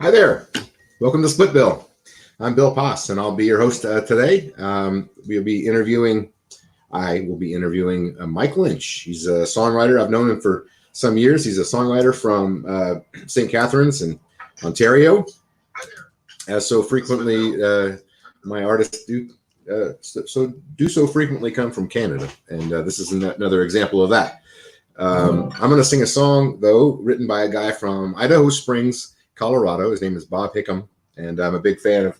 Hi there. Welcome to Split Bill. I'm Bill Poss, and I'll be your host today. I will be interviewing Mike Lynch. He's a songwriter. I've known him for some years. He's a songwriter from St. Catharines in Ontario. As so frequently, my artists do so frequently come from Canada, and this is another example of that. I'm going to sing a song, though, written by a guy from Idaho Springs, Colorado. His name is Bob Hickam, and I'm a big fan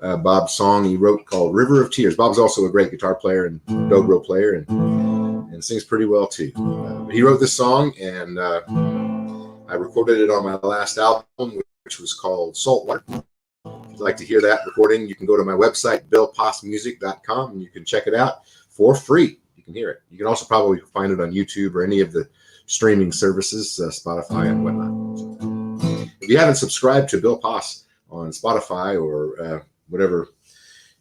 of Bob's song he wrote called River of Tears. Bob's also a great guitar player and dobro player and sings pretty well, too. He wrote this song, and I recorded it on my last album, which was called Saltwater. If you'd like to hear that recording, you can go to my website, billpossmusic.com, and you can check it out for free. You can hear it. You can also probably find it on YouTube or any of the streaming services, Spotify and whatnot. If you haven't subscribed to Bill Poss on Spotify or whatever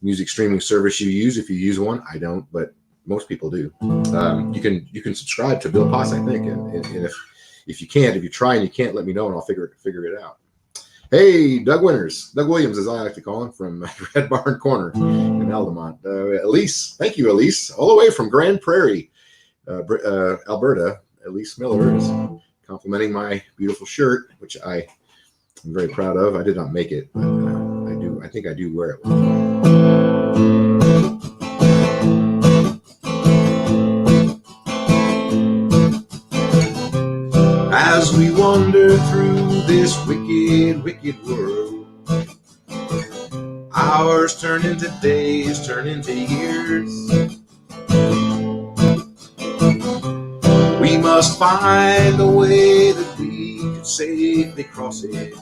music streaming service you use, if you use one, I don't, but most people do. You can subscribe to Bill Poss, I think, and if you can't, if you try and you can't, let me know and I'll figure it out. Hey, Doug Williams, as I like to call him, from Red Barn Corner in Altamont. Elise, thank you, Elise, all the way from Grand Prairie, Alberta. Elise Miller is complimenting my beautiful shirt, which I am very proud of. I did not make it, but I think I do wear it well. As we wander through this wicked, wicked world, hours turn into days, turn into years. We must find a way that we can safely cross it.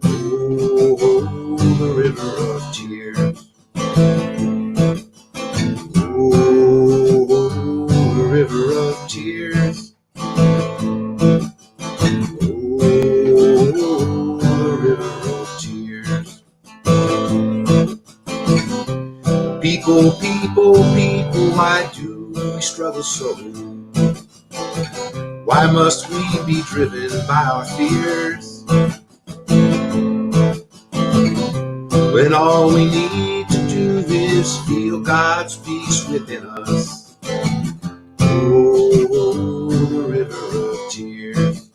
Oh, the river of tears. Oh, the river of tears. People, why do we struggle so? Why must we be driven by our fears? When all we need to do is feel God's peace within us. Oh, the river of tears.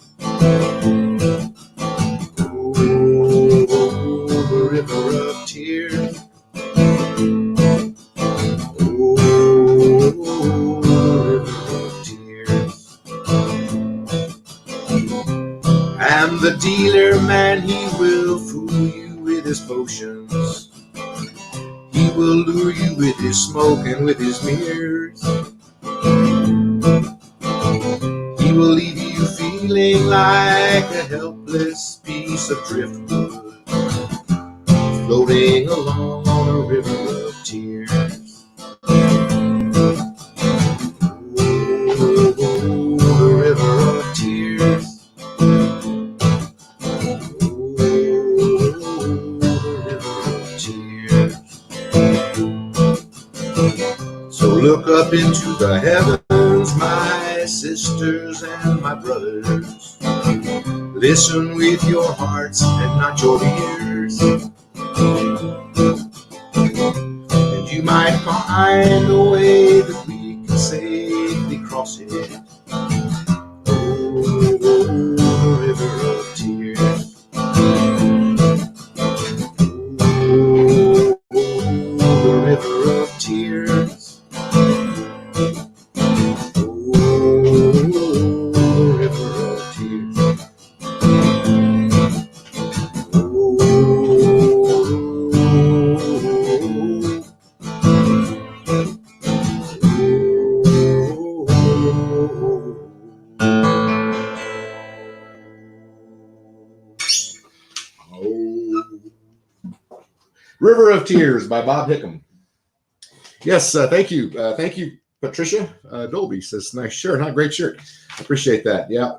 Oh, the river of tears. And the dealer man, he will fool you with his potions. He will lure you with his smoke and with his mirrors. He will leave you feeling like a helpless piece of driftwood, floating along on a river of tears. Oh, the river of tears. So look up into the heavens, my sisters and my brothers. Listen with your hearts and not your ears. And you might find a way that we can safely cross it. Oh, the river of tears. Oh, the river of tears. River of Tears by Bob Hickam. Yes, thank you. Thank you, Patricia. Dolby says, nice shirt, huh? Great shirt. I appreciate that. Yeah.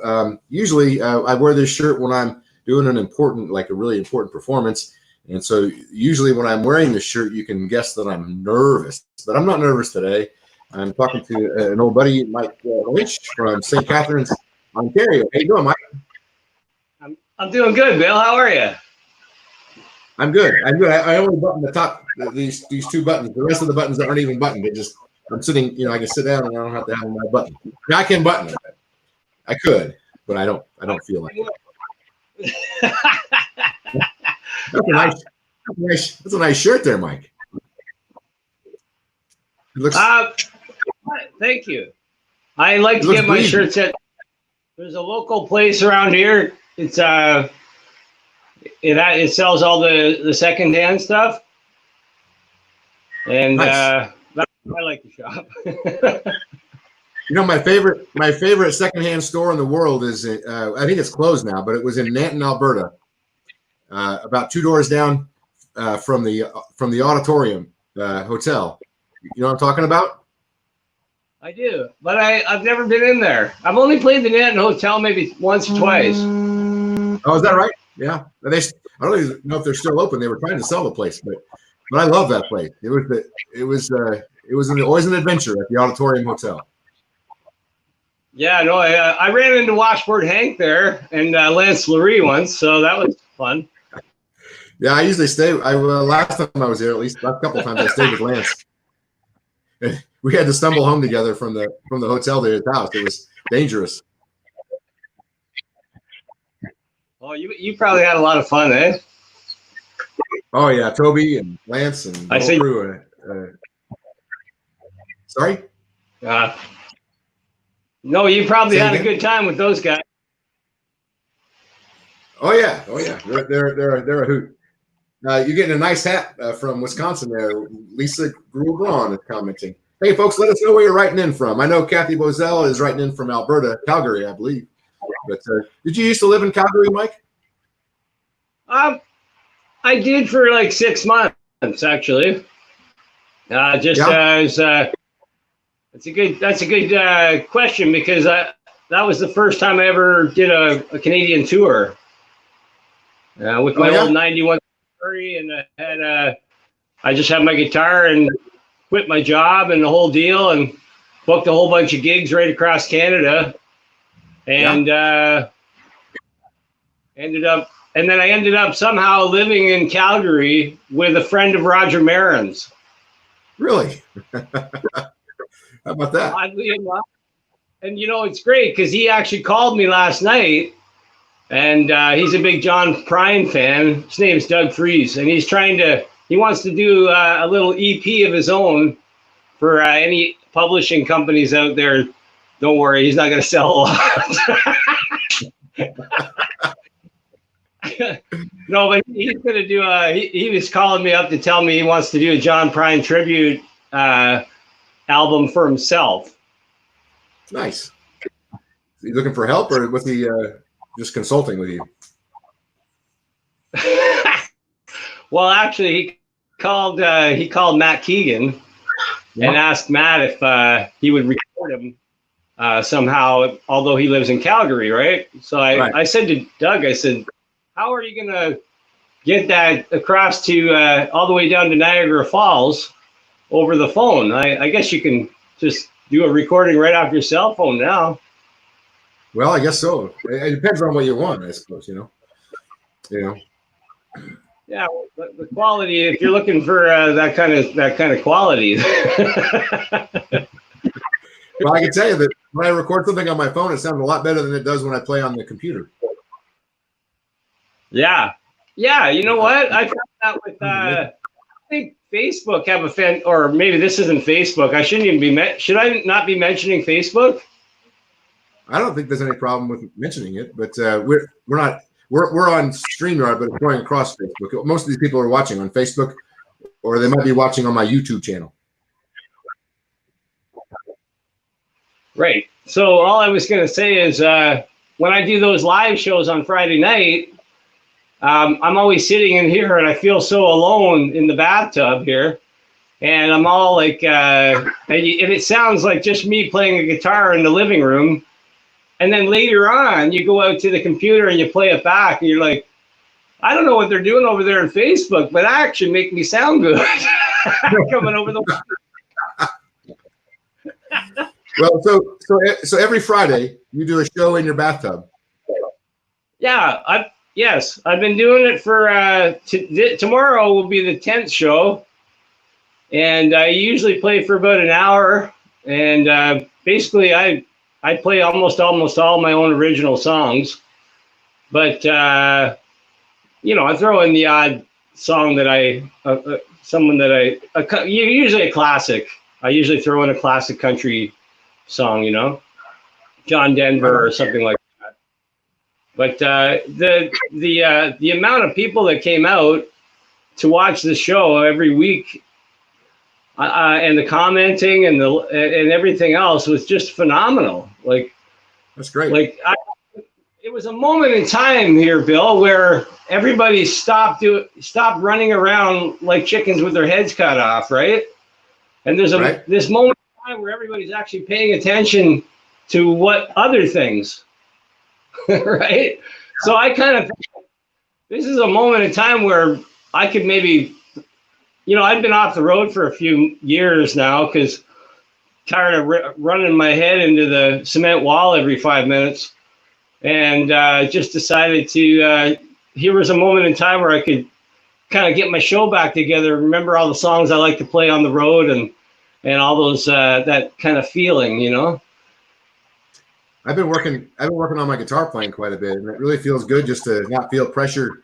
Usually I wear this shirt when I'm doing an important, like a really important performance. And so usually when I'm wearing this shirt, you can guess that I'm nervous, but I'm not nervous today. I'm talking to an old buddy, Mike Lynch from St. Catharines, Ontario. How you doing, Mike? I'm doing good, Bill. How are you? I'm good. I'm good. I only button the top, these two buttons. The rest of the buttons aren't even buttoned. I'm sitting, I can sit down and I don't have to have my button. Now I can button them. I could, but I don't feel like it. That's a nice shirt there, Mike. It looks, thank you. I like to get my shirts at. There's a local place around here. It's it sells all the secondhand stuff, and nice. I like to shop. My favorite secondhand store in the world is I think it's closed now, but it was in Nanton, Alberta, about 2 doors down from the Auditorium Hotel. You know what I'm talking about? I do, but I've never been in there. I've only played the Nanton Hotel maybe once or twice. Oh, is that right? Yeah. I don't even know if they're still open. They were trying to sell the place, but I love that place. It was always an adventure at the Auditorium Hotel. Yeah, no, I ran into Washboard Hank there and Lance Lurie once, so that was fun. Yeah, I usually stay. Last time I was there, at least last couple of times, I stayed with Lance. We had to stumble home together from the hotel to his house. It was dangerous. Oh, you probably had a lot of fun, eh? Oh yeah, Toby and Lance and the whole crew. Sorry? No, you probably had a good time with those guys. Oh yeah. They're a hoot. You're getting a nice hat from Wisconsin there. Lisa Grubron is commenting. Hey folks, let us know where you're writing in from. I know Kathy Bozell is writing in from Alberta, Calgary, I believe. But did you used to live in Calgary, Mike? I did for like 6 months actually. That's a good question because that was the first time I ever did a Canadian tour with my old 91 Ferrari, and I just had my guitar and quit my job and the whole deal and booked a whole bunch of gigs right across Canada, and ended up somehow living in Calgary with a friend of Roger Marin's. Really? How about that? Oddly enough. And it's great because he actually called me last night, and he's a big John Prine fan. His name's Doug Fries, and he wants to do a little EP of his own for any publishing companies out there. Don't worry, he's not going to sell a lot. No, but he's going to do he was calling me up to tell me he wants to do a John Prine tribute album for himself. Nice. Is he looking for help, or was he just consulting with you? Well, actually, he called Matt Keegan and asked Matt if he would record him somehow, although he lives in Calgary, right? So I said to Doug, I said, how are you going to get that across to all the way down to Niagara Falls over the phone? I guess you can just do a recording right off your cell phone now. Well, I guess so. It depends on what you want, I suppose, Yeah, the quality, if you're looking for that kind of quality. Well, I can tell you that when I record something on my phone, it sounds a lot better than it does when I play on the computer. Yeah. You know what? I found that with I think Facebook have or maybe this isn't Facebook. I shouldn't even be should I not be mentioning Facebook? I don't think there's any problem with mentioning it, but we're on StreamYard, but it's going across Facebook. Most of these people are watching on Facebook, or they might be watching on my YouTube channel. Right. So all I was going to say is when I do those live shows on Friday night, I'm always sitting in here and I feel so alone in the bathtub here. And I'm all like, and it sounds like just me playing a guitar in the living room. And then later on, you go out to the computer and you play it back and you're like, I don't know what they're doing over there on Facebook, but that actually make me sound good. Coming over the Well, so every Friday you do a show in your bathtub. Yeah, Yes, I've been doing it for tomorrow will be the 10th show, and I usually play for about an hour. And basically, I play almost all my own original songs, but I throw in the odd song that usually a classic. I usually throw in a classic country song, John Denver or something like that. But the amount of people that came out to watch the show every week, and the commenting and everything else was just phenomenal. Like, that's great. Like it was a moment in time here, Bill, where everybody stopped running around like chickens with their heads cut off, right? And there's this moment in time where everybody's actually paying attention to what other things, right? So I kind of think this is a moment in time where I could maybe, I've been off the road for a few years now because tired of running my head into the cement wall every 5 minutes. And just decided to, here was a moment in time where I could kind of get my show back together, remember all the songs I like to play on the road and all those, that kind of feeling, I've been working on my guitar playing quite a bit, and it really feels good just to not feel pressure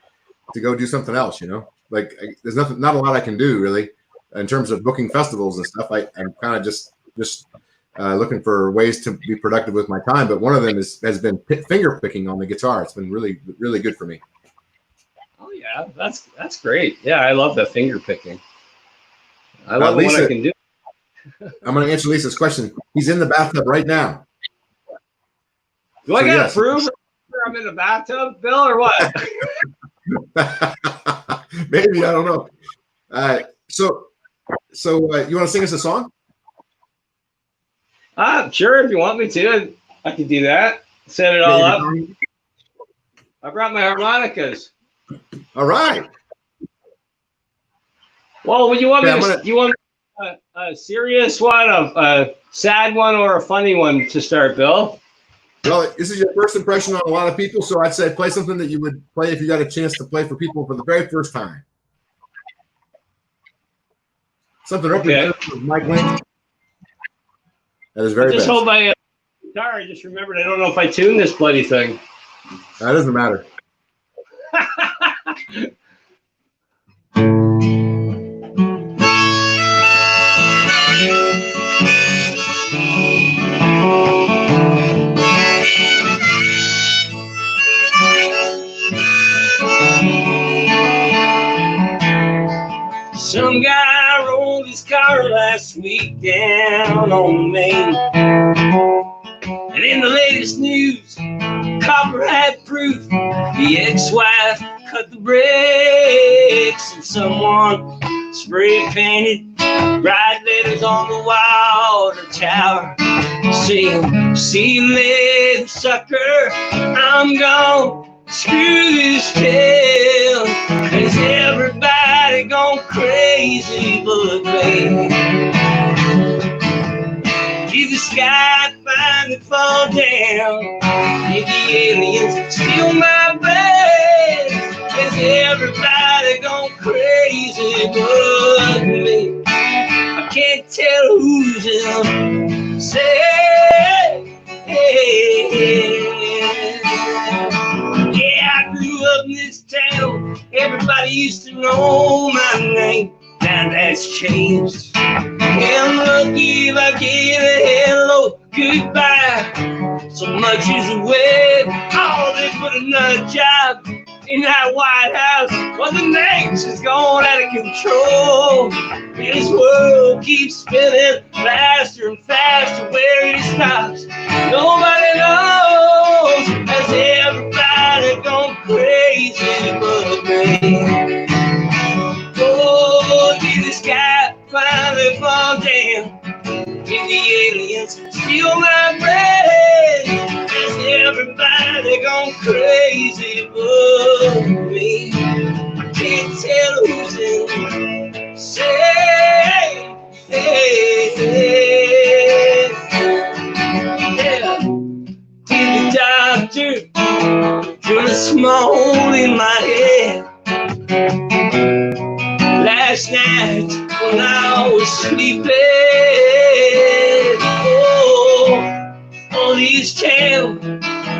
to go do something else, Like there's not a lot I can do really in terms of booking festivals and stuff. I'm kind of just looking for ways to be productive with my time, but one of them has been finger picking on the guitar. It's been really, really good for me. Oh yeah, that's great. Yeah, I love the finger picking. I love what I can do. I'm going to answer Lisa's question. He's in the bathtub right now. Do I got to prove I'm in the bathtub, Bill, or what? Maybe, I don't know. So you want to sing us a song? Sure, if you want me to, I can do that. Set it all up. I brought my harmonicas. All right. Well, would you want a serious one, a sad one, or a funny one to start, Bill? Well, this is your first impression on a lot of people, so I'd say play something that you would play if you got a chance to play for people for the very first time. Something open with Mike Lynch. That is very best. Just hold my guitar. I just remembered I don't know if I tuned this bloody thing. That doesn't matter. Some guy rolled his car last week down on Main. And in the latest news, copper had proof the ex-wife cut the brakes, and someone spray painted bright letters on the water tower saying, "See you later, sucker, I'm gone. Screw this town. Is everybody gone crazy but me? Did the sky finally fall down? Did the aliens steal my breath? Is everybody gone crazy but me? I can't tell who's in. Say, yeah, I grew up in this town. Everybody used to know my name. Now that's changed. I'm lucky if I get a hello, goodbye. So much is away. Oh, they put another job in that White House. Well, the nation's gone out of control. This world keeps spinning faster and faster. Where it stops, nobody knows. Has everybody gone crazy but me? Oh, did the sky finally fall down? Did the aliens steal my breath? Has everybody gone crazy but me? I can't tell who's in. Say, yeah. Did the doctor Feel a small hole in my head. Last night when I was sleeping, all these tales,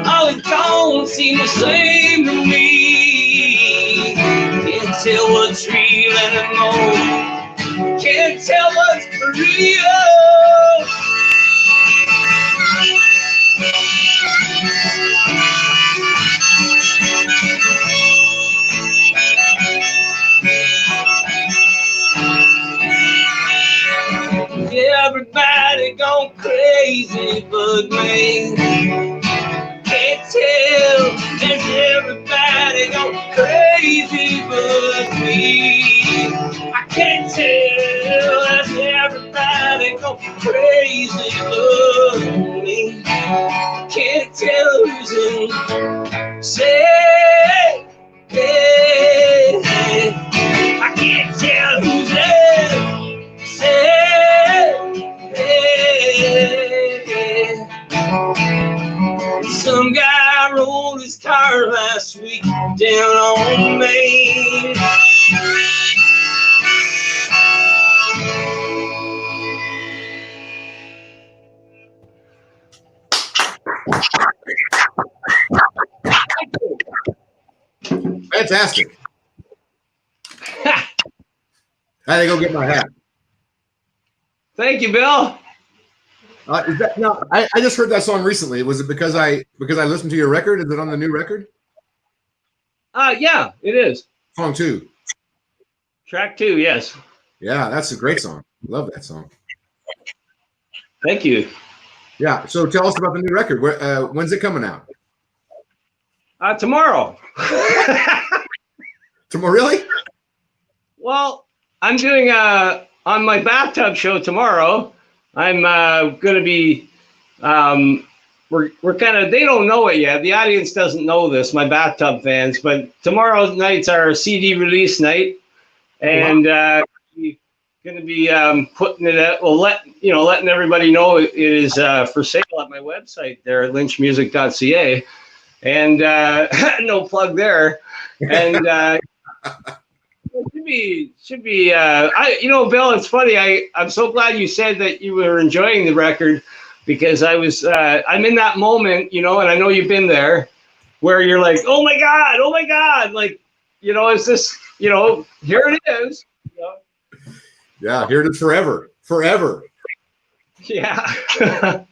all it don't seem the same to me. Can't tell what's real anymore. Can't tell what's real. Everybody gone crazy but me. Can't tell, is everybody gone crazy but me? I can't tell, is everybody gone crazy but me? Can't tell who's in, say, hey, I can't tell who's in, say. Some guy rolled his car last week down on Main. Fantastic. I had to go get my hat. Thank you, Bill. Is that, no, I just heard that song recently. Was it because I listened to your record? Is it on the new record? Yeah, it is. Song 2. Track 2, yes. Yeah, that's a great song. Love that song. Thank you. Yeah. So tell us about the new record. When's it coming out? Tomorrow. Tomorrow, really? Well, I'm doing on my bathtub show tomorrow. I'm going to be, we're kind of, they don't know it yet. The audience doesn't know this, my bathtub fans, but tomorrow night's our CD release night. And going to be putting it out, well, letting everybody know it is for sale at my website there at lynchmusic.ca. And no plug there. And should be Bill, it's funny. I'm so glad you said that you were enjoying the record, because I'm in that moment, and I know you've been there, where you're like, oh my God, like, is this, here it is. Yeah, here it is forever. Yeah,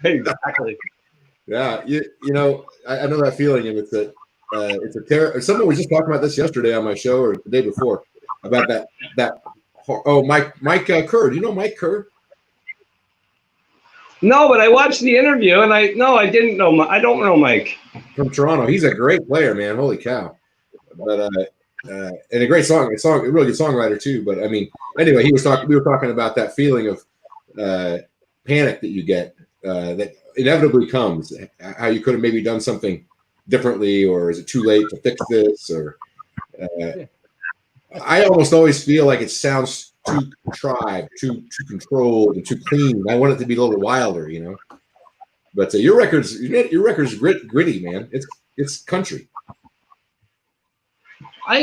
exactly. Yeah, I know that feeling, and it's a terror. Someone was just talking about this yesterday on my show or the day before about that. Oh, Mike Kerr. Do you know Mike Kerr? No, but I watched the interview, and I didn't know. I don't know Mike From Toronto. He's a great player, man. Holy cow! But and a great a really good songwriter too. But I mean, anyway, we were talking about that feeling of panic that you get that inevitably comes. How you could have maybe done something differently, or is it too late to fix this? Or I almost always feel like it sounds too contrived, too controlled, and too clean. I want it to be a little wilder, But your record's gritty, man. It's country. I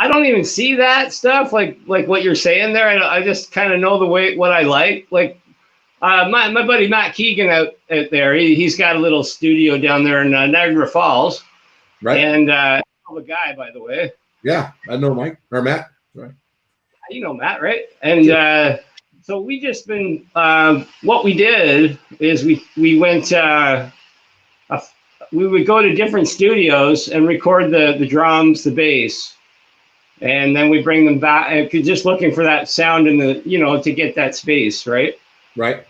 don't even see that stuff like what you're saying there. I just kind of know what I like. Like my buddy Matt Keegan out there, he's got a little studio down there in Niagara Falls. Right. And I'm a guy, by the way. Yeah, I know Mike or Matt. Right. You know Matt, right? And so we just been what we did is we went. We would go to different studios and record the drums, the bass, and then we bring them back. Just looking for that sound in the, to get that space, right? Right.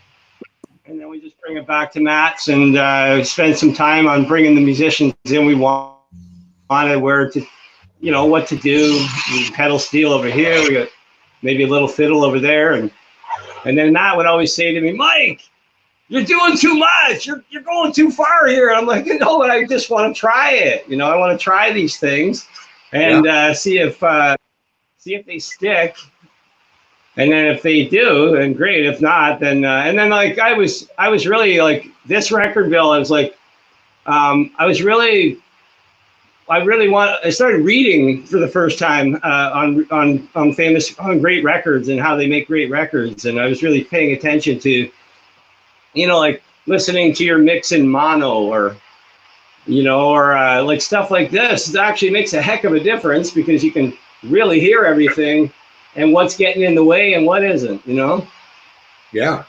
And then we just bring it back to Matt's and spend some time on bringing the musicians in. We wanted where to, what to do. We pedal steel over here. We got maybe a little fiddle over there, and then Matt would always say to me, Mike, you're doing too much. You're going too far here. I'm like, no, but I just want to try it. I want to try these things and see if they stick. And then if they do, then great. If not, then and then like I was really like this record, Bill. I was like, I started reading for the first time on great records and how they make great records, and I was really paying attention to, like listening to your mix in mono or like stuff like this. It actually makes a heck of a difference because you can really hear everything and what's getting in the way and what isn't. Yeah.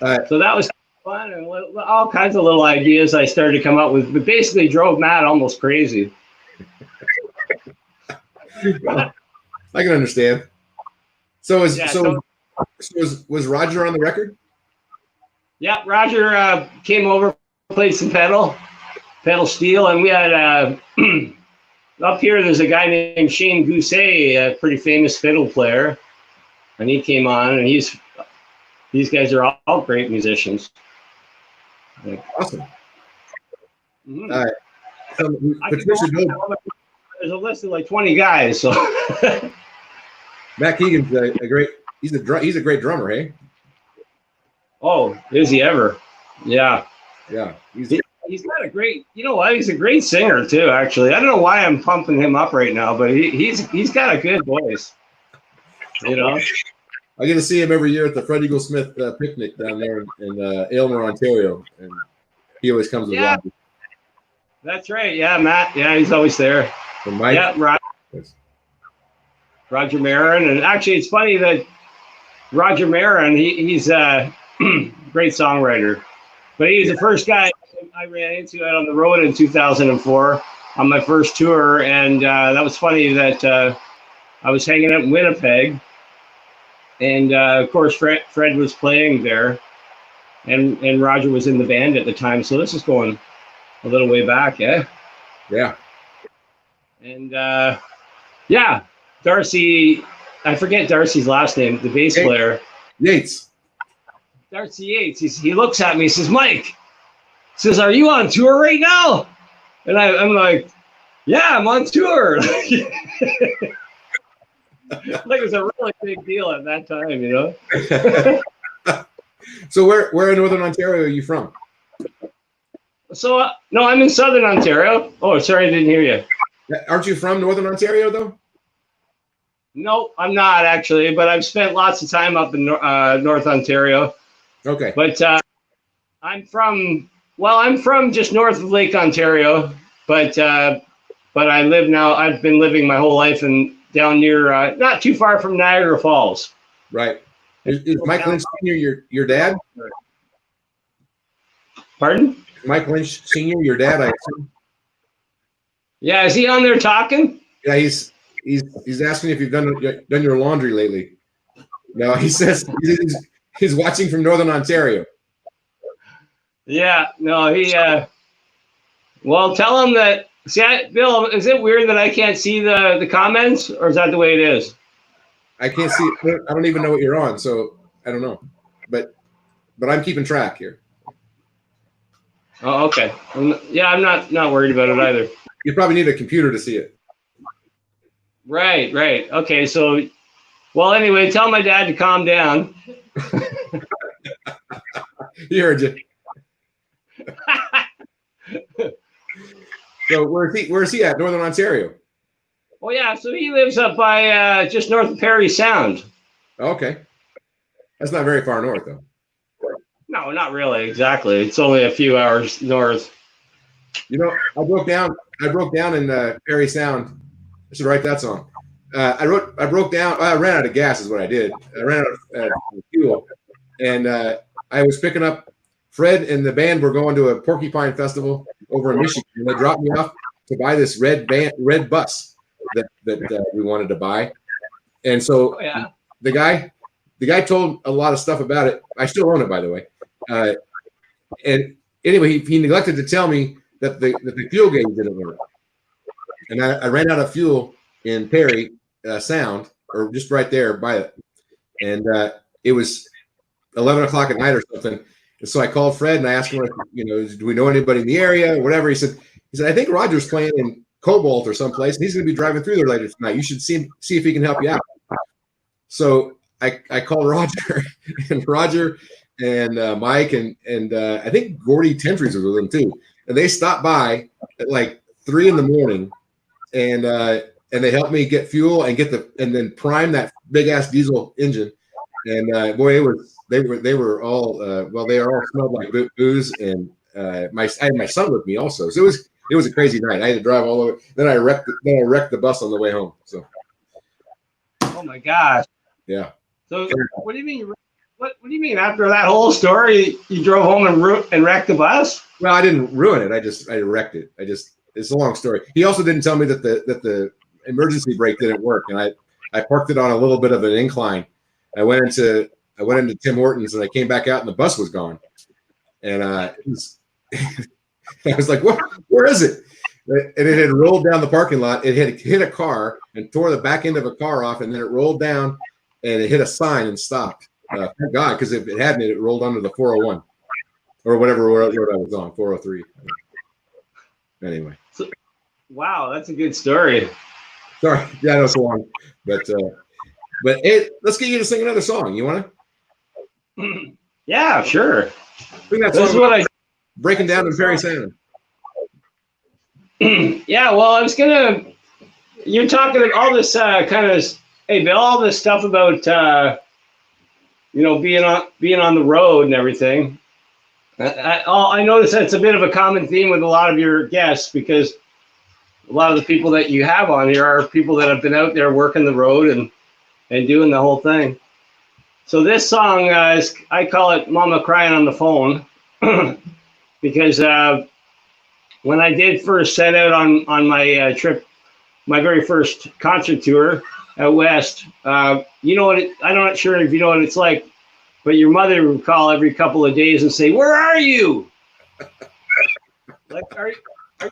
So that was fun, and all kinds of little ideas I started to come up with, but basically drove Matt almost crazy. I can understand. So was Roger on the record? Yeah, Roger came over, played some pedal steel, and we had up here. There's a guy named Shane Gousset, a pretty famous fiddle player, and he came on, and these guys are all great musicians. Awesome. Patricia, there's a list of like 20 guys. So Matt Keegan's a great. He's a great drummer, hey? Oh, is he ever? Yeah. Yeah. He's got a great. You know what? He's a great singer too. Actually, I don't know why I'm pumping him up right now, but he's got a good voice. I get to see him every year at the Fred Eagle Smith picnic down there in Aylmer, Ontario, and he always comes with Roger. That's right. Yeah, Matt. Yeah, he's always there. And Mike. Yeah, Roger Marin, and actually, it's funny that Roger Marin, he's a great songwriter, but he was the first guy I ran into out on the road in 2004 on my first tour, and that was funny that I was hanging out in Winnipeg. And of course, Fred was playing there, and Roger was in the band at the time. So this is going a little way back, yeah. Yeah. And Darcy, I forget Darcy's last name, the bass player. Yates. Darcy Yates. He looks at me. He says, "Mike," says, "Are you on tour right now?" And I'm like, "Yeah, I'm on tour." Like it was a really big deal at that time, So where in Northern Ontario are you from? So no, I'm in Southern Ontario. Oh, sorry, I didn't hear you. Aren't you from Northern Ontario though? No, I'm not actually, but I've spent lots of time up in North Ontario. Okay. But I'm from just north of Lake Ontario, but I live now. I've been living my whole life down near, not too far from Niagara Falls. Right. Is Mike Lynch Sr. your dad? Pardon? Mike Lynch Sr. your dad, I assume? Yeah, is he on there talking? Yeah, he's asking if you've done your laundry lately. No, he says he's watching from Northern Ontario. Yeah, no, well, tell him that. See, Bill, is it weird that I can't see the comments, or is that the way it is? I can't see it. I don't even know what you're on, so I don't know. But I'm keeping track here. Oh, okay. I'm not worried about it either. You probably need a computer to see it. Right. Okay, so, well, anyway, tell my dad to calm down. He heard you. So where is he at? Northern Ontario. Oh yeah, so he lives up by just north of Parry Sound. Okay, that's not very far north though. No, not really. Exactly, it's only a few hours north. I broke down in Parry Sound. I should write that song. I ran out of gas is what I did. I ran out of fuel, and I was picking up. Fred and the band were going to a porcupine festival over in Michigan, and they dropped me off to buy this red bus that we wanted to buy. And so the guy told a lot of stuff about it. I still own it, by the way. And anyway, he neglected to tell me that the fuel gauge didn't work. And I ran out of fuel in Parry Sound, or just right there by it. And it was 11 o'clock at night or something. And so I called Fred and I asked him, do we know anybody in the area or whatever? He said, I think Roger's playing in Cobalt or someplace, and he's going to be driving through there later tonight. You should see if he can help you out. So I called Roger, and Roger and Mike and I think Gordy Tentries was with them too. And they stopped by at like 3 a.m. and they helped me get fuel and then prime that big ass diesel engine. And boy, they were all they all smelled like booze. And I had my son with me also, so it was a crazy night. I had to drive all over. Then I wrecked the bus on the way home. So. Oh my gosh. Yeah. So what do you mean? What do you mean? After that whole story, you drove home and wrecked the bus? Well, I didn't ruin it. I wrecked it. It's a long story. He also didn't tell me that the emergency brake didn't work, and I parked it on a little bit of an incline. I went into Tim Hortons, and I came back out, and the bus was gone. And I was like, "What? Where is it?" And it had rolled down the parking lot. It had hit a car and tore the back end of a car off, and then it rolled down and it hit a sign and stopped. Thank God, because if it hadn't, it rolled onto the 401 or whatever road I was on, 403. Anyway. Wow, that's a good story. Sorry, yeah, that's long, but hey, let's get you to sing another song. You want to? Yeah, sure. Sing that song. This is what Breaking Down in Perry Sound. Yeah, well, you're talking all this kind of, hey, Bill, all this stuff about, being on the road and everything. I notice that it's a bit of a common theme with a lot of your guests, because a lot of the people that you have on here are people that have been out there working the road and doing the whole thing. So this song, I call it Mama Crying on the Phone, because when I did first set out on my trip, my very first concert tour out west, I'm not sure if you know what it's like, but your mother would call every couple of days and say, "Where are you?" Like, are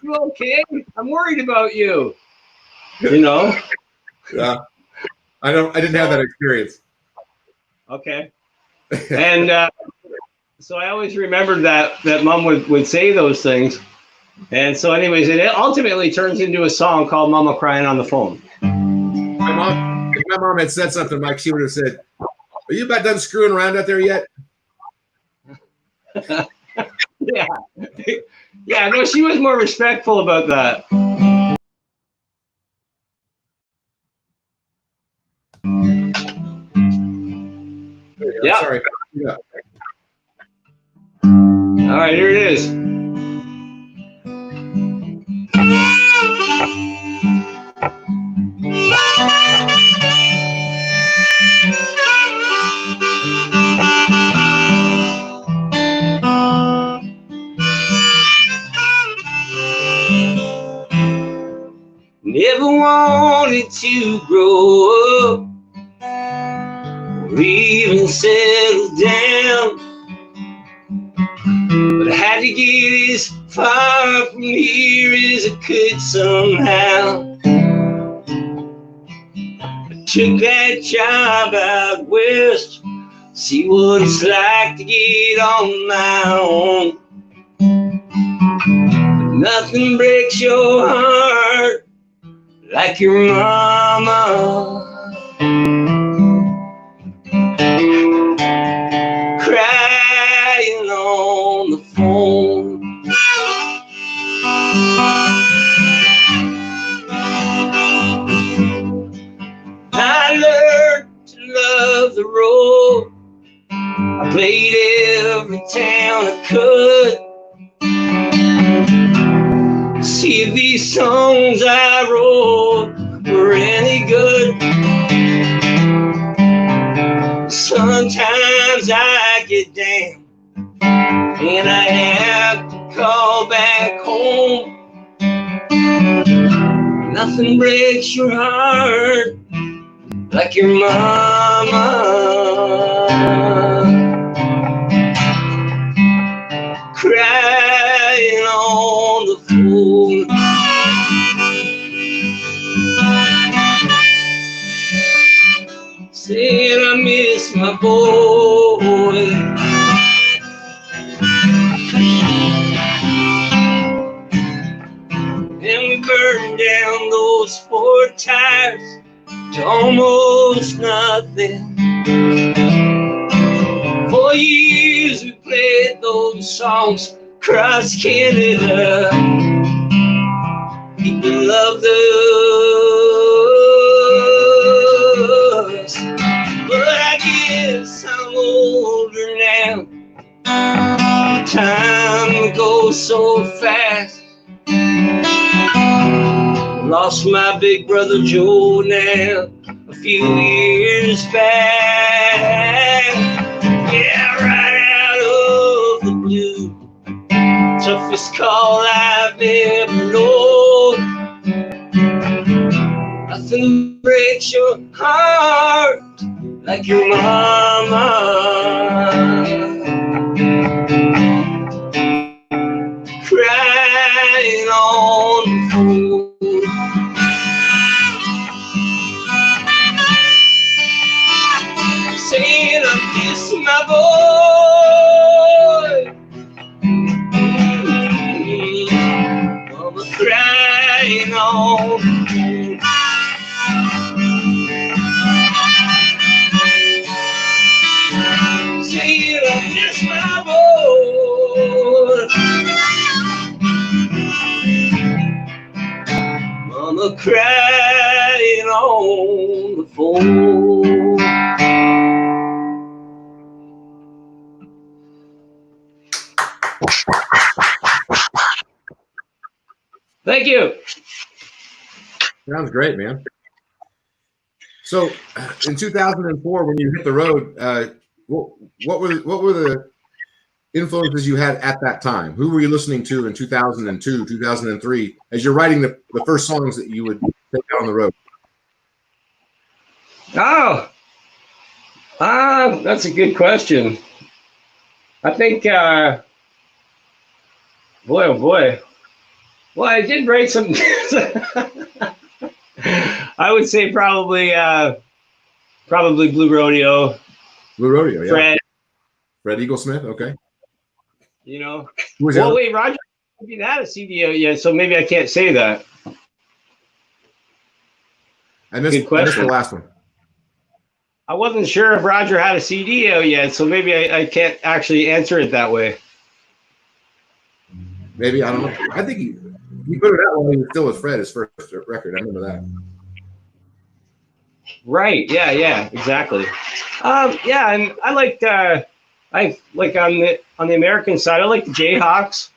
you okay? I'm worried about you. Yeah. I didn't have that experience. Okay. And so I always remembered that Mom would say those things. And so anyways, it ultimately turns into a song called Mama Crying on the Phone. If my mom had said something, Mike, she would have said, "Are you about done screwing around out there yet?" Yeah. Yeah, no, she was more respectful about that. Yeah. Sorry. Yeah. All right, here it is. Never wanted to grow up or even settle down, but I had to get as far from here as I could somehow. I took that job out west, see what it's like to get on my own. But nothing breaks your heart like your mama crying on the phone. I learned to love the road. I played every town I could. See if these songs I wrote were any good. Sometimes I get down and I have to call back home. Nothing breaks your heart like your mama crying on the phone. Saying I miss my boy. And we burned down those 4 tires to almost nothing. For years get those songs across Canada. People loved us, but I guess I'm older now. Time goes so fast. Lost my big brother Joe now a few years back. Yeah, right out of the blue. Toughest call I've ever known. Nothing breaks your heart like your mama. Crying on the phone. Saying I miss my boy. Mama crying on the phone. Saying I miss my boy. Mama crying on the phone. Thank you. Sounds great, man. So, in 2004, when you hit the road, what were the influences you had at that time? Who were you listening to in 2002, 2003, as you're writing the first songs that you would take out on the road? Oh, that's a good question. I think, boy, oh boy. Well, I did write some. I would say probably Blue Rodeo. Blue Rodeo, yeah. Fred Eaglesmith, okay. You know. Well, wait, Roger didn't have a CD yet, so maybe I can't say that. I missed the last one. I wasn't sure if Roger had a CD yet, so maybe I can't actually answer it that way. Maybe, I don't know. I think he put it out when he was still with Fred, his first record. I remember that. Right. Yeah. Exactly. Yeah, and I liked. I like on the American side. I like the Jayhawks.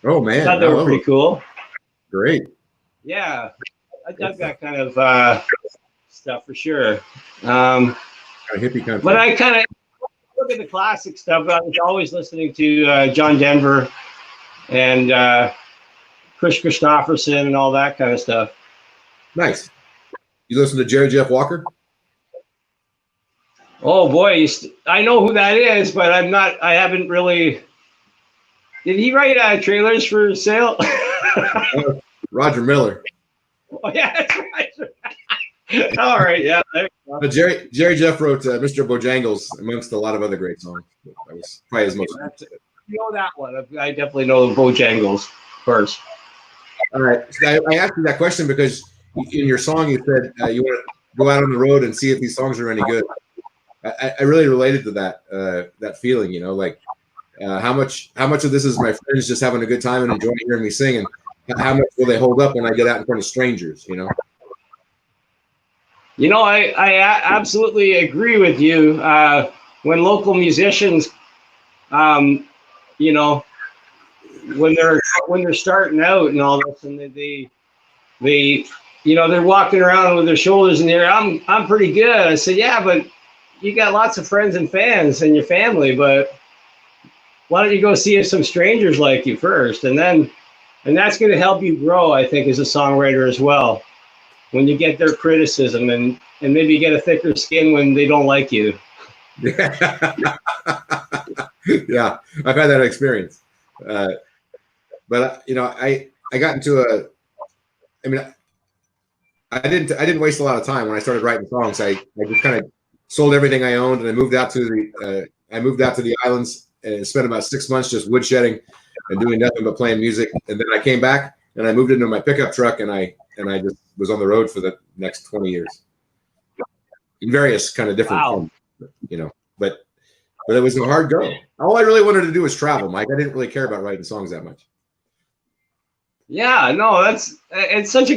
Oh man, I thought they were pretty cool. Great. Yeah, I dug that kind of stuff for sure. Kind of hippie country. But I kind of look at the classic stuff. I was always listening to John Denver and Chris Christopherson and all that kind of stuff. Nice. You listen to Jerry Jeff Walker? Oh boy, I know who that is, but I haven't really. Did he write trailers for sale? Roger Miller. Oh yeah, that's right. All right, yeah. But Jerry Jeff wrote Mr. Bojangles amongst a lot of other great songs. That was probably his most. You know that one. I definitely know Bojangles first. All right. So I asked you that question because in your song you said you want to go out on the road and see if these songs are any good. I really related to that feeling, you know, like how much of this is my friends just having a good time and enjoying hearing me sing, and how much will they hold up when I get out in front of strangers, you know? You know, I absolutely agree with you. When local musicians, you know, when they're starting out and all this, and they you know, they're walking around with their shoulders in the air. I'm pretty good. I said, yeah, but you got lots of friends and fans and your family, but why don't you go see if some strangers like you first, and that's going to help you grow, I think, as a songwriter as well. When you get their criticism and maybe you get a thicker skin when they don't like you. Yeah, I've had that experience. But you know, I got into I didn't waste a lot of time when I started writing songs. I just kind of sold everything I owned and I moved out to the islands and spent about 6 months just woodshedding and doing nothing but playing music. And then I came back and I moved into my pickup truck and I just was on the road for the next 20 years in various kind of different forms, you know. But but it was a hard go. All I really wanted to do was travel, Mike. I didn't really care about writing songs that much. Yeah, no, it's such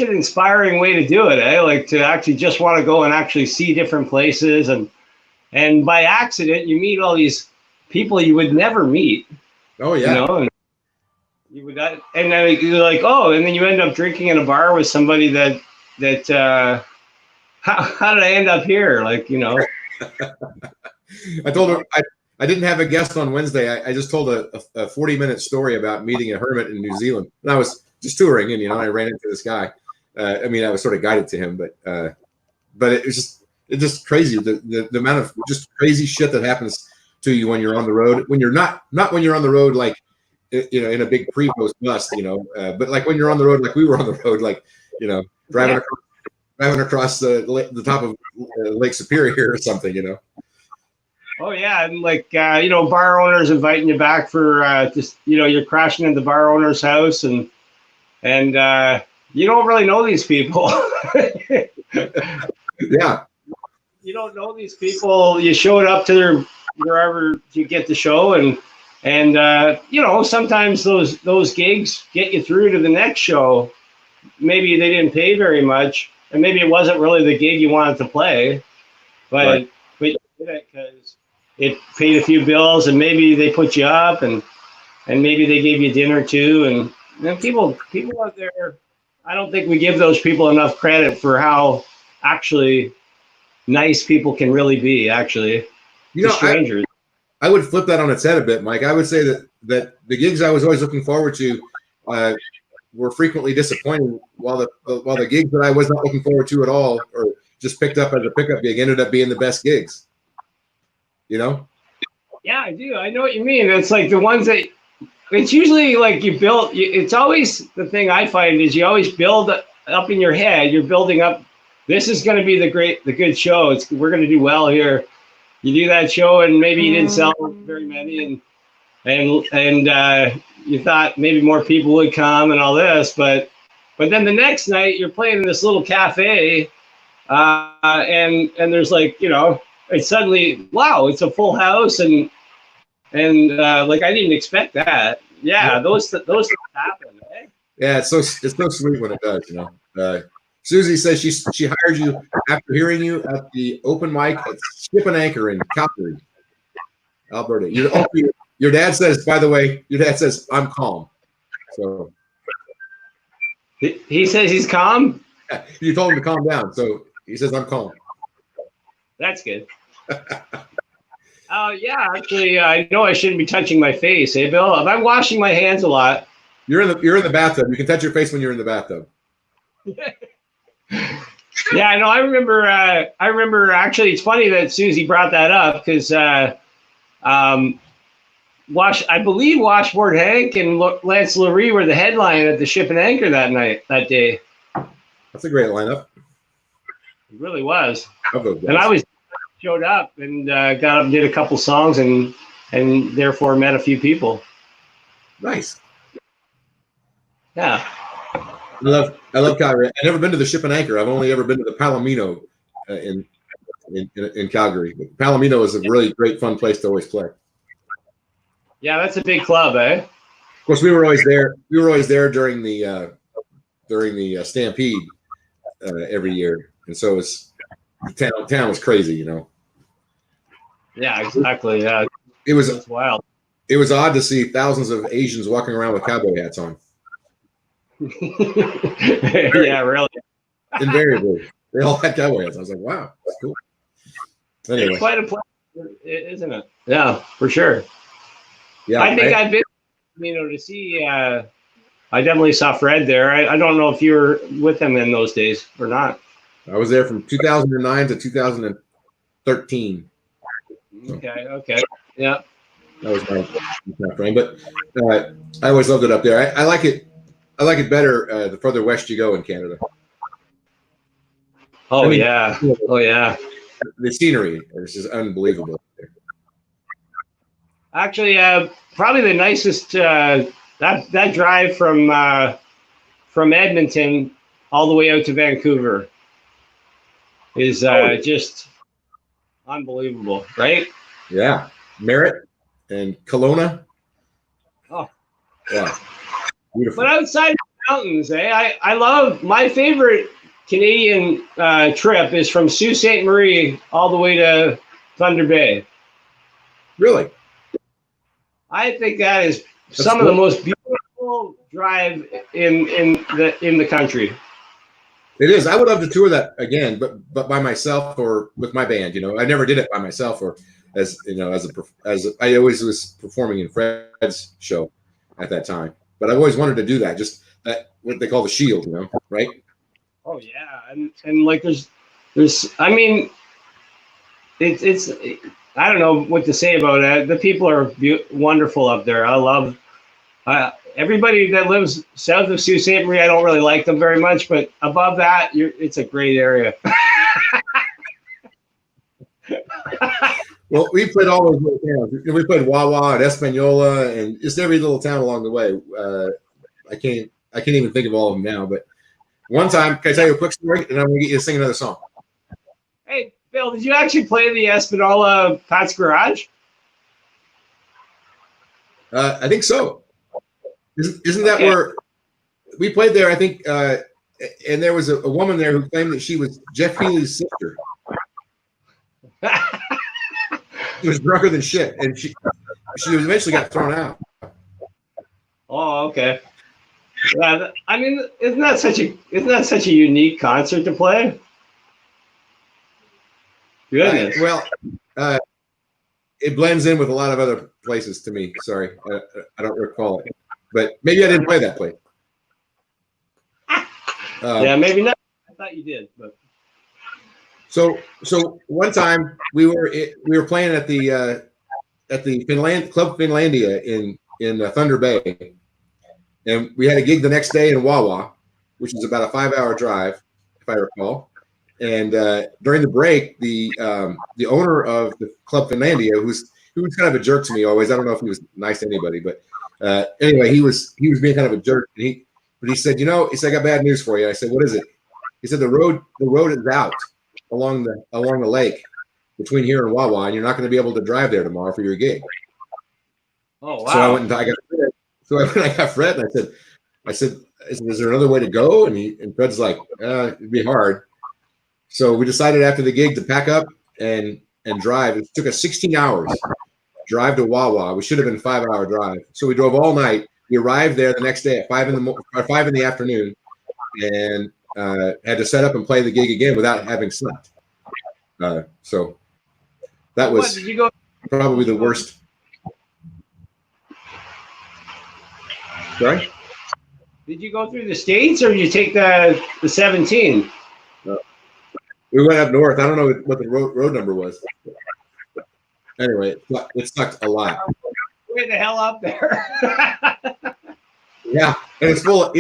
an inspiring way to do it, eh? Like to actually just want to go and actually see different places, and by accident you meet all these people you would never meet. Oh yeah. You know, and you would, and then you're like, oh, and then you end up drinking in a bar with somebody that how did I end up here? Like, you know. I told her I didn't have a guest on Wednesday. I just told a 40-minute story about meeting a hermit in New Zealand. And I was just touring, and I ran into this guy. I was sort of guided to him, but it was just crazy the amount of just crazy shit that happens to you when you're on the road. When you're not when you're on the road, like in a big pre-post bus, but like when you're on the road, like we were on the road, like driving across the top of Lake Superior or something, Oh yeah, and like bar owners inviting you back for just you're crashing in the bar owner's house, and you don't really know these people. Yeah, you don't know these people. You showed up to wherever you get the show, and sometimes those gigs get you through to the next show. Maybe they didn't pay very much, and maybe it wasn't really the gig you wanted to play, but right. but you did it because it paid a few bills, and maybe they put you up, and maybe they gave you dinner too. And people out there, I don't think we give those people enough credit for how actually nice people can really be. Actually, strangers. I would flip that on its head a bit, Mike. I would say that the gigs I was always looking forward to were frequently disappointing, while the gigs that I was not looking forward to at all, or just picked up as a pickup gig, ended up being the best gigs. Yeah, I do. I know what you mean. It's like the ones that it's usually like you build. It's always the thing I find is you always build up in your head. You're building up. This is going to be the good show. We're going to do well here. You do that show, and maybe you didn't sell very many, and you thought maybe more people would come and all this, but then the next night you're playing in this little cafe, and there's like it's suddenly, wow, it's a full house, and like I didn't expect that. Yeah, those things happen. Eh? Yeah, it's so sweet when it does. Susie says she hired you after hearing you at the open mic at Skip and Anchor in Calgary, Alberta. Your dad says, by the way, I'm calm. So he says he's calm. Yeah, you told him to calm down, so he says I'm calm. That's good. Yeah, actually, I know I shouldn't be touching my face, eh, Bill? If I'm washing my hands a lot. You're in the bathtub. You can touch your face when you're in the bathtub. Yeah, I know. I remember. Actually, it's funny that Susie brought that up because I believe Washboard Hank and Lance Lurie were the headline at the Ship and Anchor that day. That's a great lineup. It really was. And I showed up and got up and did a couple songs and therefore met a few people. Nice. Yeah. I love Calgary. I've never been to the Ship and Anchor. I've only ever been to the Palomino in Calgary. But Palomino is a really great, fun place to always play. Yeah, that's a big club, eh? Of course, we were always there. We were always there during the Stampede every year, and so the town was crazy, Yeah, exactly. Yeah, it was wild. It was odd to see thousands of Asians walking around with cowboy hats on. Yeah, really. Invariably, they all had cowboy hats. I was like, wow, that's cool. Anyway, it's quite a place, isn't it? Yeah, for sure. Yeah, I think I've been, to see. I definitely saw Fred there. I don't know if you were with him in those days or not. I was there from 2009 to 2013. Okay. Yeah. That was my frame, but I always loved it up there. I like it. I like it better the further west you go in Canada. Oh yeah. The scenery is just unbelievable. Actually, probably the nicest that drive from Edmonton all the way out to Vancouver is just unbelievable, right? Yeah, Merritt and Kelowna. Oh, yeah, beautiful. But outside of the mountains, I love my favorite Canadian trip is from Sault Ste. Marie all the way to Thunder Bay. Really? I think that is That's some cool. of the most beautiful drive in the country. It is. I would love to tour that again, but by myself or with my band. I never did it by myself or as I always was performing in Fred's show at that time. But I've always wanted to do that. Just that what they call the shield, right? Oh yeah, and like there's I mean, it's I don't know what to say about that. The people are wonderful up there. I love everybody that lives south of Sault Ste. Marie. I don't really like them very much, but above that, it's a great area. Well, we played all those little towns. We played Wawa and Espanola and just every little town along the way. I can't even think of all of them now. But one time, can I tell you a quick story? And I'm going to get you to sing another song. Hey, Bill, did you actually play the Espanola Pat's Garage? I think so. Isn't that where we played there? I think, and there was a woman there who claimed that she was Jeff Healey's sister. She was drunker than shit, and she eventually got thrown out. Oh, okay. Yeah, I mean, isn't that such a unique concert to play? Goodness. Well, it blends in with a lot of other places to me. Sorry, I don't recall it, but maybe I didn't play that place. Yeah, maybe not. I thought you did, but. So one time we were playing at the Club Finlandia in Thunder Bay, and we had a gig the next day in Wawa, which is about a 5-hour drive, if I recall. And during the break, the owner of the Club Finlandia, who was kind of a jerk to me always. I don't know if he was nice to anybody, but anyway, he was being kind of a jerk. But he said, he said, I got bad news for you. I said, what is it? He said, the road is out along the lake between here and Wawa, and you're not going to be able to drive there tomorrow for your gig. Oh wow! So I went and I got Fred. I got Fred, and I said, is there another way to go? And Fred's like, it'd be hard. So we decided after the gig to pack up and drive. It took us 16 hours drive to Wawa. We should have been a 5-hour drive. So we drove all night. We arrived there the next day at 5 in the afternoon, and had to set up and play the gig again without having slept. So that was probably the worst. Sorry? Did you go through the States or did you take the 17? We went up north. I don't know what the road number was. Anyway, it sucked a lot. Way the hell up there. Yeah, and it's full of,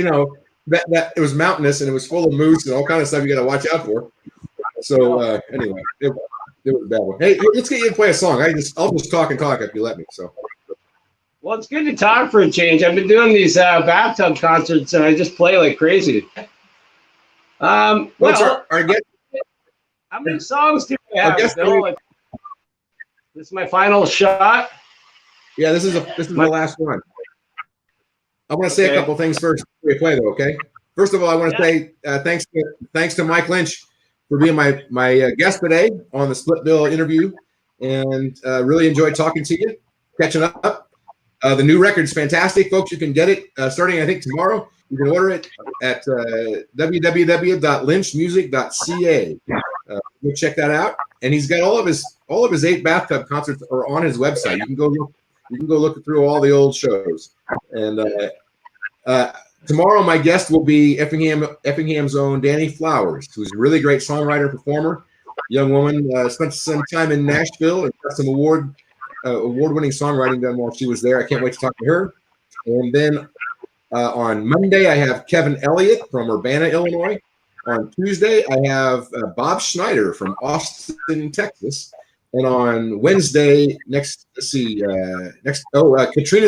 that it was mountainous and it was full of moose and all kind of stuff you got to watch out for. So anyway, it was a bad one. Hey, let's get you to play a song. I'll just talk and talk if you let me. So. Well, it's good to talk for a change. I've been doing these bathtub concerts and I just play like crazy. What's our guest? How many songs do we have, Bill? This is my final shot. Yeah, this is the last one. I want to say a couple things first before we play, though. Okay. First of all, I want to say thanks to Mike Lynch for being my guest today on the Split Bill interview, and really enjoyed talking to you, catching up. The new record's fantastic, folks. You can get it starting, I think, tomorrow. You can order it at www.lynchmusic.ca. Go check that out. And he's got all of his 8 bathtub concerts are on his website. You can go look through all the old shows. And tomorrow, my guest will be Effingham's own Danny Flowers, who's a really great songwriter, performer, young woman. Spent some time in Nashville and got some award-winning songwriting done while she was there. I can't wait to talk to her. And then on Monday, I have Kevin Elliott from Urbana, Illinois. On Tuesday, I have Bob Schneider from Austin, Texas. And on Wednesday, Katrina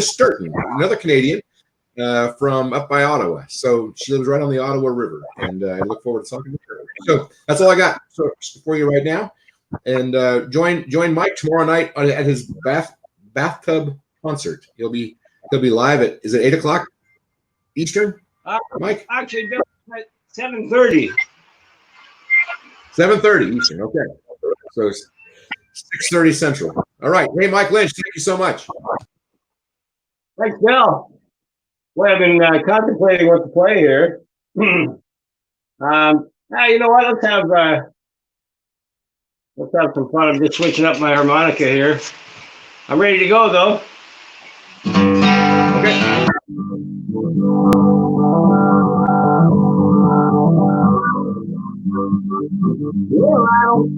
Sturton, another Canadian from up by Ottawa. So she lives right on the Ottawa River, and I look forward to talking to her. So that's all I got for you right now. And join Mike tomorrow night at his bathtub concert. He'll be live at, is it 8:00 Eastern? Mike? Actually, at 7:30. 7:30 Eastern. Okay. So 6:30 Central. All right. Hey, Mike Lynch, thank you so much. Thanks, Bill. Well, I've been contemplating what to play here. You know what? Let's have some fun. I'm just switching up my harmonica here. I'm ready to go, though. Okay. Well, I don't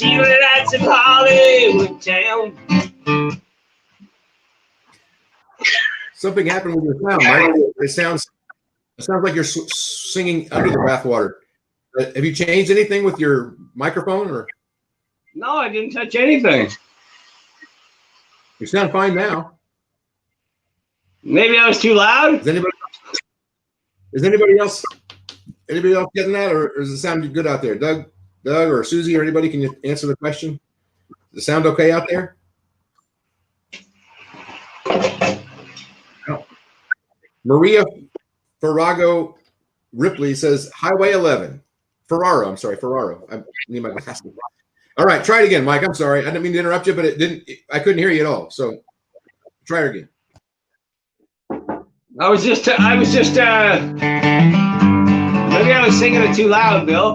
See the lights of Hollywood town. Something happened with your sound, Mike. It sounds like you're singing under the bathwater. Have you changed anything with your microphone, or? No, I didn't touch anything. You sound fine now. Maybe I was too loud. Is anybody else getting that, or does it sound good out there? Doug or Susie or anybody, can you answer the question? Does it sound okay out there? No. Maria Ferrago Ripley says Highway 11. Ferraro. I need my glasses. All right, try it again, Mike. I'm sorry. I didn't mean to interrupt you, but I couldn't hear you at all. So try it again. I was just maybe I was singing it too loud, Bill.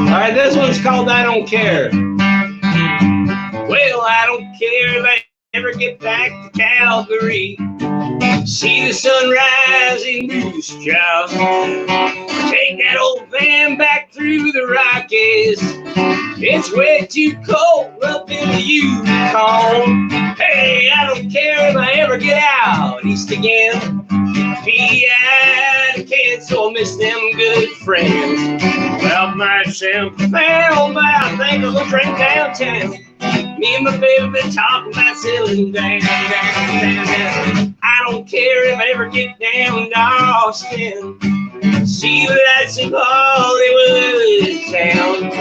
All right, this one's called I Don't Care. Well, I don't care if I ever get back to Calgary. See the sun rising through the sky. Take that old van back through the Rockies. It's way too cold up in the Yukon. Hey, I don't care if I ever get out east again. Be out of Kansas, so I miss them good friends. Well, myself found by I think I'll go train downtown. Me and my baby been talking about settling down. I don't care if I ever get down to Austin. See the lights of Hollywood town.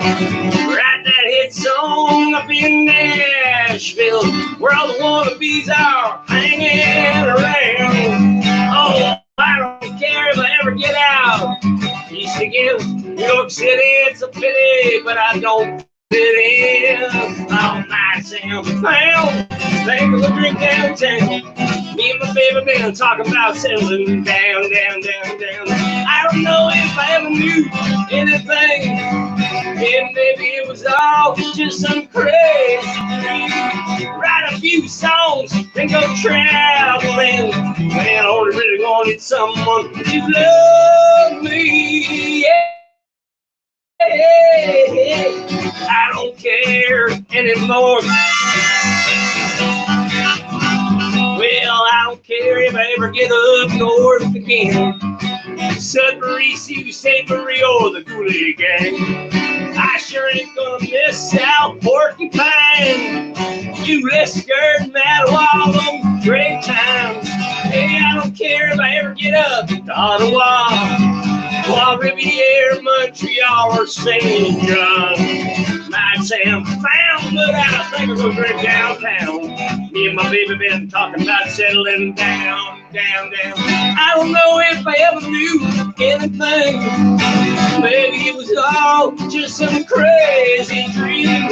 Write that hit song up in Nashville, where all the wannabes are hanging around. Oh, I don't care if I ever get out east again. New York City, it's a pity, but I don't fit in. Oh, my Sam found, think of a drink downtown. Me and my baby been talking about settling down. I don't know if I ever knew anything. And maybe it was all just some crazy dream. Write a few songs and go traveling. Man, I only really wanted someone to love me. Yeah. I don't care anymore. Well, I don't care if I ever get up north again. Sudbury, Sioux, St. Marie, or the Goulet Gang. I sure ain't gonna miss out Porcupine. You Lisker, Mattawa, them great times. Hey, I don't care if I ever get up to Ottawa, Trois Riviere, Montreal, or St. John. Might say I'm found, but I think I'm gonna drink downtown. Me and my baby been talking about settling down. I don't know if I ever knew anything. Maybe it was all just some crazy dream.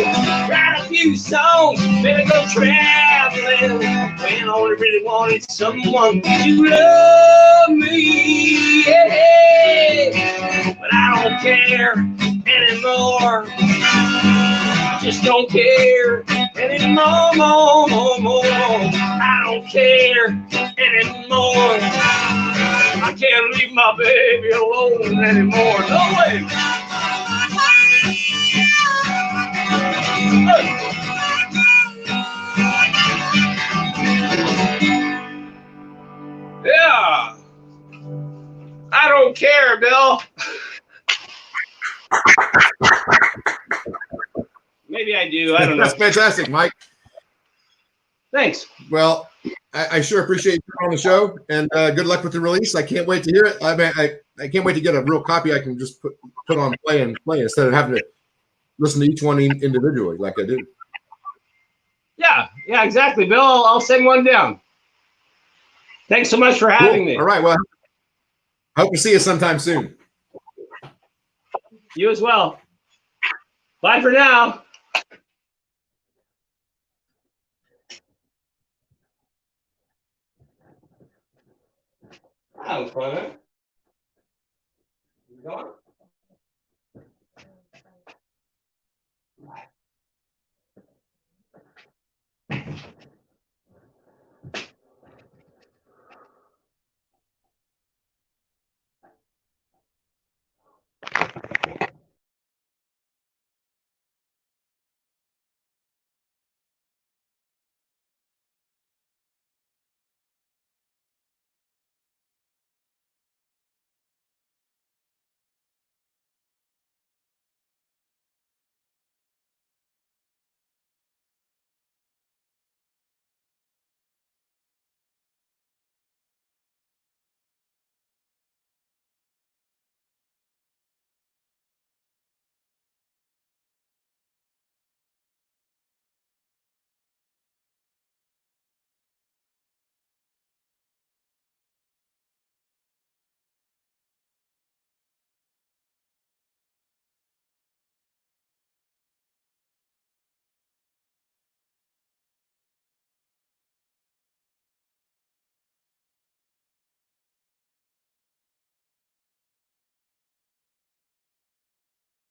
Write a few songs, maybe go traveling. When I only really wanted someone to love me. Yeah. But I don't care anymore. Just don't care anymore. I don't care anymore. I can't leave my baby alone anymore. No way. Yeah. I don't care, Bill. Maybe I do. I don't know. That's fantastic, Mike. Thanks. Well, I sure appreciate you on the show, and good luck with the release. I can't wait to hear it. I mean, I can't wait to get a real copy I can just put on play instead of having to listen to each one individually like I do. Yeah, exactly, Bill. I'll send one down. Thanks so much for having me. All right. Well, I hope to see you sometime soon. You as well. Bye for now. That was fun, huh? You going?